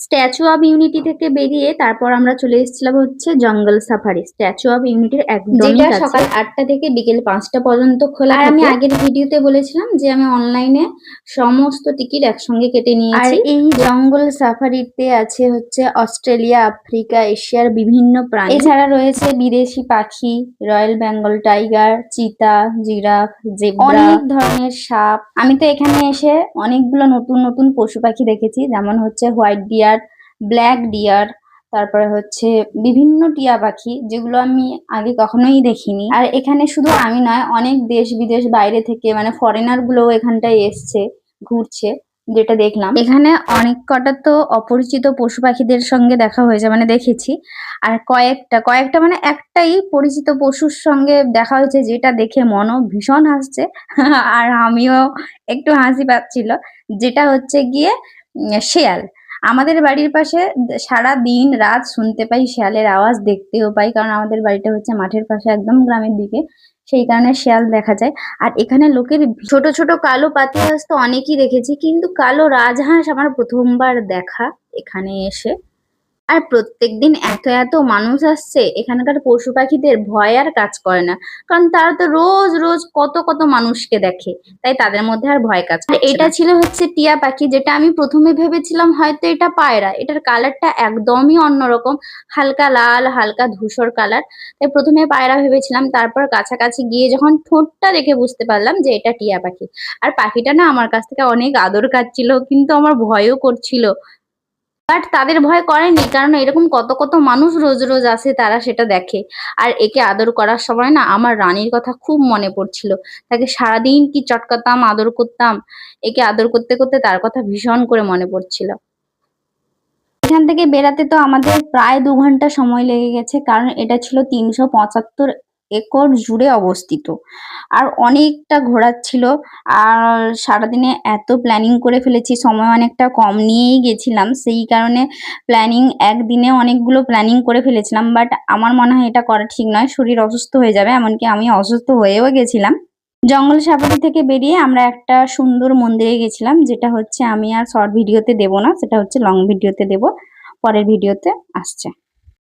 Statue of unity থেকে বেরিয়ে তারপর আমরা চলে এসেছিলাম হচ্ছে জঙ্গল সাফারি। স্ট্যাচু অফ ইউনিটির একদমই যেটা কাছে। সকাল 8টা থেকে বিকেল 5টা পর্যন্ত খোলা আর থাকে। আমি আগের ভিডিওতে বলেছিলাম যে আমি অনলাইনে সমস্ত টিকিট একসঙ্গে কেটে আর নিয়েছি। এই জঙ্গল সাফারিতে আছে হচ্ছে অস্ট্রেলিয়া, আফ্রিকা, এশিয়ার বিভিন্ন প্রাণী। এছাড়া রয়েছে বিদেশি পাখি, রয়্যাল বেঙ্গল টাইগার, চিতা, জিরাফ, জেব্রা, অনেক ধরনের সাপ। আমি তো এখানে এসে অনেকগুলো নতুন নতুন পশু পাখি দেখেছি, যেমন হচ্ছে হোয়াইট ডিয়ার, ব্ল্যাক ডিয়ার, তারপরে হচ্ছে বিভিন্ন টিয়া পাখি, যেগুলো আমি আগে কখনোই দেখিনি। আর এখানে শুধু আমি নয়, অনেক দেশ বিদেশ বাইরে থেকে মানে ফরেনার গুলোও এখানটায় এসছে, ঘুরছে, যেটা দেখলাম। এখানে অনেক কটা তো অপরিচিত পশু পাখিদের সঙ্গে দেখা হয়েছে, মানে দেখেছি। আর কয়েকটা মানে একটাই পরিচিত পশুর সঙ্গে দেখা হয়েছে, যেটা দেখে মনও ভীষণ হাসছে আর আমিও একটু হাসি পাচ্ছিল, যেটা হচ্ছে গিয়ে শেয়াল। আমাদের বাড়ির পাশে সারা দিন রাত শুনতে পাই শেয়ালের আওয়াজ, দেখতেও পাই, কারণ আমাদের বাড়িটা হচ্ছে মাঠের পাশে, একদম গ্রামের দিকে, সেই কারণে শেয়াল দেখা যায়। আর এখানে লোকের ছোট ছোট কালো পাতিহাঁস তো অনেকই দেখেছি, কিন্তু কালো রাজহাঁস আমার প্রথমবার দেখা এখানে এসে। আর প্রত্যেকদিন এত এত মানুষ আসছে, এখানকার পশু পাখিদের ভয় আর কাজ করে না, কারণ তারা তো রোজ রোজ কত কত মানুষকে দেখে, তাই তাদের মধ্যে আর ভয় কাজ করছে না। এটা ছিল হচ্ছে টিয়া পাখি, যেটা আমি প্রথমে ভেবেছিলাম হয়তো এটা পায়রা। এটার কালারটা একদমই অন্যরকম, হালকা লাল, হালকা ধূসর কালার, তাই প্রথমে পায়রা ভেবেছিলাম। তারপর কাছাকাছি গিয়ে যখন ঠোঁটটা দেখে বুঝতে পারলাম যে এটা টিয়া পাখি। আর পাখিটা না আমার কাছ থেকে অনেক আদর খাচ্ছিল, কিন্তু আমার ভয়ও করছিল, বাট তাদের ভয় করেনি, কারণ এরকম কত কত মানুষ রোজ রোজ আসে, তারা সেটা দেখে। আর একে আদর করার সময় না আমার রানীর কথা খুব মনে পড়ছিল, তাকে সারাদিন কি চটকাতাম, আদর করতাম, একে আদর করতে করতে তার কথা ভীষণ করে মনে পড়ছিল। এখান থেকে বেরাতে তো আমাদের প্রায় 2 ঘন্টা সময় লেগে গেছে, কারণ এটা ছিল 375 একর জুড়ে অবস্থিত, আর অনেকটা ঘোরার ছিল। আর সারাদিনে এত প্ল্যানিং করে ফেলেছি, সময় অনেকটা কম নিয়েই গেছিলাম, সেই কারণে প্ল্যানিং একদিনে অনেকগুলো প্ল্যানিং করে ফেলেছিলাম, বাট আমার মনে হয় এটা করা ঠিক নয়, শরীর অসুস্থ হয়ে যাবে, এমনকি আমি অসুস্থ হয়েও গেছিলাম। জঙ্গল সাফারি থেকে বেরিয়ে আমরা একটা সুন্দর মন্দিরে গেছিলাম, যেটা হচ্ছে আমি আর শর্ট ভিডিওতে দেব না, সেটা হচ্ছে লং ভিডিওতে দেব, পরের ভিডিওতে আসছে।